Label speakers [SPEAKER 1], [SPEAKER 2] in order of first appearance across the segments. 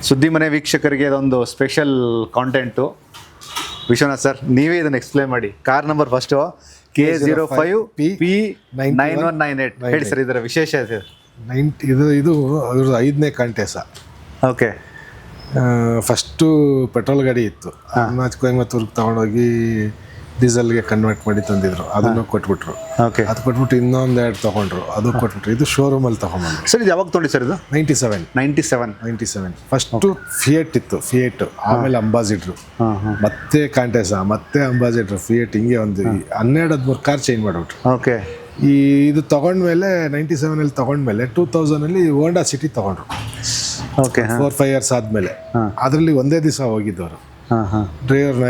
[SPEAKER 1] ಸುದ್ದಿ ಮನೆ ವೀಕ್ಷಕರಿಗೆ ಇದೊಂದು ಸ್ಪೆಷಲ್ ಕಾಂಟೆಂಟು. ವಿಶ್ವನಾಥ್ ಸರ್, ನೀವೇ ಇದನ್ನು ಎಕ್ಸ್ಪ್ಲೇನ್ ಮಾಡಿ. Car number first K05P9198. ಹೇಳಿ ಸರ್, ಇದರ ವಿಶೇಷ ಇದೆ.
[SPEAKER 2] ಇದು ಇವ್ರದ್ದು 5ನೇ ಕಾಂಟೆಸ.
[SPEAKER 1] ಓಕೆ.
[SPEAKER 2] ಫಸ್ಟು ಪೆಟ್ರೋಲ್ ಗಾಡಿ ಇತ್ತು, ಅದನ್ನ ಕೊಯಮತ್ತೂರ್ಗೆ ತೊಗೊಂಡೋಗಿ ಡೀಸೆಲ್ಗೆ ಕನ್ವರ್ಟ್ ಮಾಡಿ ತಂದಿದ್ರು, ಅದನ್ನು ಕೊಟ್ಬಿಟ್ರು.
[SPEAKER 1] ಓಕೆ.
[SPEAKER 2] ಅದು ಕೊಟ್ಬಿಟ್ಟು ಇನ್ನೊಂದೆರಡು ತೊಗೊಂಡ್ರು, ಅದು ಕೊಟ್ಬಿಟ್ರು. ಇದು ಶೋರೂಮಲ್ಲಿ ತೊಗೊಂಬಂದ್ರು.
[SPEAKER 1] ಸರ್, ಇದು ಯಾವಾಗ ತೊಗೊಂಡಿ ಸರ್? ಇದು
[SPEAKER 2] 97. ಫಸ್ಟು ಫಿಯೇಟ್ ಇತ್ತು, ಫಿಯೇಟ್, ಆಮೇಲೆ ಅಂಬಾಸಿಡ್ರು, ಮತ್ತೆ ಕಾಂಟೆಸ, ಮತ್ತೆ ಅಂಬಾಸಿಡ್ರು, ಫಿಯೇಟ್, ಹಿಂಗೆ ಒಂದು 12-13 ಕಾರ್ ಚೇಂಜ್ ಮಾಡಿಬಿಟ್ರು.
[SPEAKER 1] ಓಕೆ.
[SPEAKER 2] ಇದು ತೊಗೊಂಡ್ಮೇಲೆ 97 ತೊಗೊಂಡ್ಮೇಲೆ 2000 ಹೋಂಡಾ ಸಿಟಿ ತೊಗೊಂಡ್ರು.
[SPEAKER 1] ಓಕೆ.
[SPEAKER 2] 4-5 ಇಯರ್ಸ್ ಆದಮೇಲೆ ಅದರಲ್ಲಿ ಒಂದೇ ದಿವಸ ಹೋಗಿದ್ದವರು. ಡ್ರೈವರ್ನ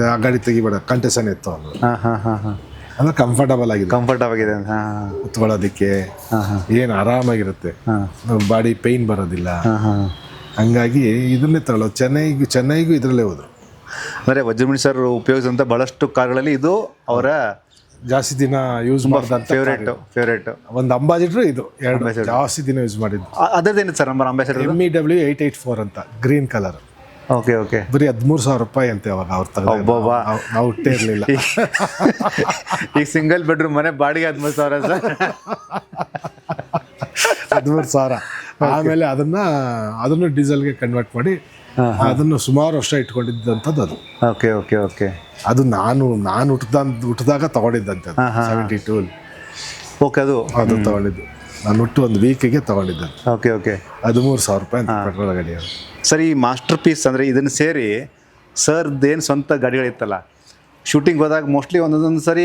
[SPEAKER 2] ಆ ಗಾಡಿ ತೆಗಿಬೇಡ, ಕಂಟೆಸನ್ ಇತ್ತು ಅಂದರು. ಅಂದ್ರೆ ಕಂಫರ್ಟಬಲ್ ಆಗಿದೆ ಕುತ್ಕೊಳ್ಳೋದಕ್ಕೆ, ಏನು ಆರಾಮಾಗಿರುತ್ತೆ, ಬಾಡಿ ಪೇಯ್ನ್ ಬರೋದಿಲ್ಲ. ಹಂಗಾಗಿ ಇದನ್ನೇ ತಗೊಳ್ಳೋದು. ಚೆನ್ನೈಗೂ ಇದರಲ್ಲೇ ಹೋದ್ರು.
[SPEAKER 1] ಅಂದರೆ ವಜ್ರಮುನಿ ಸರ್ ಉಪಯೋಗಿಸಿದಂಥ ಬಹಳಷ್ಟು ಕಾರ್ಗಳಲ್ಲಿ ಇದು ಅವರ
[SPEAKER 2] ಜಾಸ್ತಿ ದಿನ ಯೂಸ್ ಮಾಡಿದಂಥ
[SPEAKER 1] ಫೇವ್ರೇಟ್.
[SPEAKER 2] ಒಂದು ಅಂಬಾಸಿಡರ್, ಇದು ಎರಡು ಜಾಸ್ತಿ ದಿನ ಯೂಸ್ ಮಾಡಿದ್ದು.
[SPEAKER 1] ಅದರದ್ದೇನು ಸರ್ ನಂಬರ್? ಅಂಬಾಸಿಡರ್
[SPEAKER 2] MEW 884 ಅಂತ, ಗ್ರೀನ್ ಕಲರ್.
[SPEAKER 1] ಓಕೆ. ಓಕೆ.
[SPEAKER 2] ಬರೀ 13,000 ರೂಪಾಯಿ ಅಂತೆ ಅವಾಗ ಅವ್ರು ತಗೊಂಡು. ನಾವು ಹುಟ್ಟೇ ಇರಲಿಲ್ಲ.
[SPEAKER 1] ಈಗ ಸಿಂಗಲ್ ಬೆಡ್ರೂಮ್ ಮನೆ ಬಾಡಿಗೆ 13,000 ಸರ್.
[SPEAKER 2] 13,000. ಆಮೇಲೆ ಅದನ್ನು ಡೀಸೆಲ್ಗೆ ಕನ್ವರ್ಟ್ ಮಾಡಿ ಅದನ್ನು ಸುಮಾರು ವರ್ಷ ಇಟ್ಕೊಂಡಿದ್ದಂಥದ್ದು ಅದು.
[SPEAKER 1] ಓಕೆ. ಓಕೆ. ಓಕೆ.
[SPEAKER 2] ಅದು ನಾನು ಹುಟ್ಟಿದಾಗ ತಗೊಂಡಿದ್ದಂತೆ 72.
[SPEAKER 1] ಓಕೆ. ಅದು
[SPEAKER 2] ತಗೊಂಡಿದ್ದು ನಾನು ಹುಟ್ಟು ಒಂದು ವೀಕಿಗೆ ತಗೊಂಡಿದ್ದೆ.
[SPEAKER 1] ಓಕೆ. ಓಕೆ.
[SPEAKER 2] 13,000 ರೂಪಾಯಿ ಅಂತ ಪೆಟ್ರೋಲ್ ಗಾಡಿ ಅದು.
[SPEAKER 1] ಸರ್, ಈ ಮಾಸ್ಟರ್ ಪೀಸ್ ಅಂದರೆ ಇದನ್ನು ಸೇರಿ ಸರ್ದೇನು ಸ್ವಂತ ಗಾಡಿಗಳಿತ್ತಲ್ಲ, ಶೂಟಿಂಗ್ ಹೋದಾಗ ಮೋಸ್ಟ್ಲಿ ಒಂದೊಂದು ಸರಿ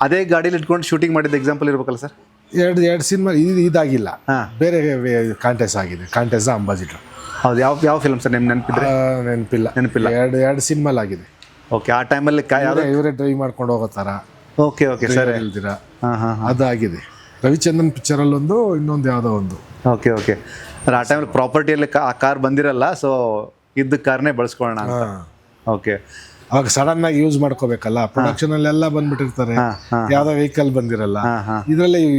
[SPEAKER 1] ಅದೇ ಗಾಡೀಲಿ ಇಟ್ಕೊಂಡು ಶೂಟಿಂಗ್ ಮಾಡಿದ ಎಕ್ಸಾಂಪಲ್ ಇರ್ಬೇಕಲ್ಲ ಸರ್? ಎರಡು ಸಿನಿಮಾ ಇದಾಗಿಲ್ಲ, ಬೇರೆ ಕಾಂಟೆಸ್ ಆಗಿದೆ. ಕಾಂಟೆಸ್, ಅಂಬಾಸಿಡರ್. ಹೌದು. ಯಾವ ಫಿಲ್ಮ್ ಸರ್ ನಿಮ್ಮ ನೆನಪಿಲ್ಲ?
[SPEAKER 2] ಎರಡು ಸಿನಿಮಾಲ್ ಆಗಿದೆ.
[SPEAKER 1] ಓಕೆ. ಆ ಟೈಮಲ್ಲಿ
[SPEAKER 2] ಇವರೇ ಡ್ರೈವ್ ಮಾಡ್ಕೊಂಡು ಹೋಗೋ ಥರ.
[SPEAKER 1] ಓಕೆ. ಓಕೆ. ಸರ್,
[SPEAKER 2] ಹೇಳ್ತೀರಾ? ಅದಾಗಿದೆ. ರವಿಚಂದ್ರನ್ ಪಿಕ್ಚರಲ್ಲೊಂದು, ಇನ್ನೊಂದು ಯಾವುದೋ ಒಂದು.
[SPEAKER 1] ಓಕೆ. ಓಕೆ. ಆ ಟೈಮಲ್ಲಿ ಪ್ರಾಪರ್ಟಿಯಲ್ಲಿ ಆ ಕಾರ್ ಬಂದಿರಲ್ಲ, ಸೊ ಇದ್ದ ಕಾರ್ನೇ ಬಳಸ್ಕೊಳ್ಳೋಣ ಅಂತ. ಓಕೆ.
[SPEAKER 2] ಅವಾಗ ಸಡನ್ ಆಗಿ ಯೂಸ್ ಮಾಡ್ಕೋಬೇಕಲ್ಲ, ಪ್ರೊಡಕ್ಷನ್ ಅಲ್ಲೆಲ್ಲ ಬಂದ್ಬಿಟ್ಟಿರ್ತಾರೆ, ಯಾವ್ದೋ ವೆಹಿಕಲ್ ಬಂದಿರಲ್ಲ,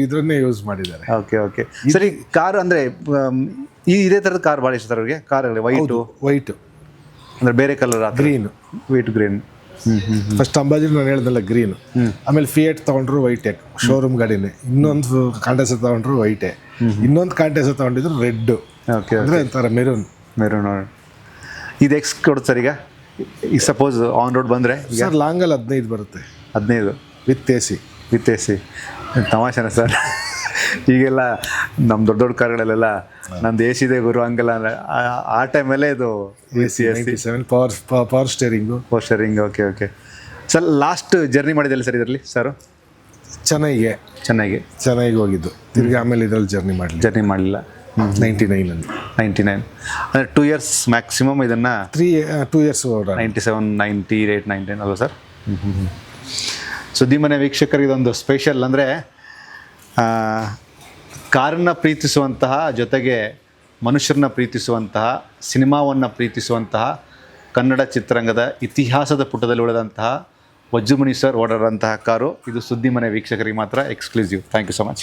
[SPEAKER 2] ಇದನ್ನೇ ಯೂಸ್ ಮಾಡಿದ್ದಾರೆ.
[SPEAKER 1] ಓಕೆ. ಓಕೆ. ಸರಿ, ಕಾರ್ ಅಂದರೆ ಇದೇ ಥರದ ಕಾರ್ ಭಾಳ ಇಷ್ಟ ಅವ್ರಿಗೆ? ಕಾರಲ್ಲಿ ವೈಟ್ ಅಂದರೆ ಬೇರೆ colour?
[SPEAKER 2] Green,
[SPEAKER 1] green.
[SPEAKER 2] First ambassador ನಾನು ಹೇಳ್ದಲ್ಲ, ಗ್ರೀನ್. ಆಮೇಲೆ ಫಿಯೇಟ್ ತಗೊಂಡ್ರು ವೈಟೇ, ಶೋರೂಮ್ ಗಾಡಿನೇ. ಇನ್ನೊಂದು ಕಾಂಟೆಸ ತಗೊಂಡ್ರು ವೈಟೇ, ಇನ್ನೊಂದು ಕಾಂಟೆಸ ತಗೊಂಡಿದ್ರು ರೆಡ್.
[SPEAKER 1] ಓಕೆ.
[SPEAKER 2] ಅಂದರೆ ಒಂಥರ ಮೆರೂನ್.
[SPEAKER 1] ಇದು ಎಕ್ಸ್ ಕೊಡುತ್ತೆ ಸರ್? ಈಗ ಸಪೋಸ್ ಆನ್ ರೋಡ್ ಬಂದರೆ
[SPEAKER 2] ಸರ್ ಲಾಂಗಲ್ಲಿ 15 ಬರುತ್ತೆ.
[SPEAKER 1] 15
[SPEAKER 2] ವಿತ್ ಎ ಸಿ.
[SPEAKER 1] ತಮಾಷೆನ ಸರ್? ಈಗೆಲ್ಲ ನಮ್ಮ ದೊಡ್ಡ ಕಾರ್ಗಳಲ್ಲೆಲ್ಲ ನಮ್ದು AC ಇದೆ ಗುರು ಹಂಗಲ್ಲ ಅಂದರೆ ಆ ಟೈಮಲ್ಲೇ ಇದು AC
[SPEAKER 2] 97 power steering.
[SPEAKER 1] Okay. Okay. Sir, last journey ಮಾಡಿದ್ದಲ್ಲ ಸರ್ ಇದರಲ್ಲಿ ಸರ್?
[SPEAKER 2] ಚೆನ್ನೈಗೆ ಹೋಗಿದ್ದು. ತಿರ್ಗಿ ಆಮೇಲೆ ಇದರಲ್ಲಿ ಜರ್ನಿ
[SPEAKER 1] ಮಾಡಲಿಲ್ಲ.
[SPEAKER 2] 99
[SPEAKER 1] ಅಂದರೆ 2 ಇಯರ್ಸ್ ಮ್ಯಾಕ್ಸಿಮಮ್ ಇದನ್ನು
[SPEAKER 2] 2 ಇಯರ್ಸ್
[SPEAKER 1] 97, 98, 99 ಅಲ್ವಾ ಸರ್? ಸುದ್ದಿ ಮನೆ ವೀಕ್ಷಕರಿಗೆ ಇದೊಂದು ಸ್ಪೆಷಲ್. ಅಂದರೆ ಕಾರನ್ನ ಪ್ರೀತಿಸುವಂತಹ ಜೊತೆಗೆ ಮನುಷ್ಯರನ್ನ ಪ್ರೀತಿಸುವಂತಹ, ಸಿನಿಮಾವನ್ನು ಪ್ರೀತಿಸುವಂತಹ, ಕನ್ನಡ ಚಿತ್ರರಂಗದ ಇತಿಹಾಸದ ಪುಟದಲ್ಲಿ ಉಳಿದಂತಹ ವಜ್ರಮುನಿ ಸರ್ ಓಡಾಡುವಂತಹ ಕಾರು ಇದು. ಸುದ್ದಿ ಮನೆ ವೀಕ್ಷಕರಿಗೆ ಮಾತ್ರ exclusive. Thank you so much.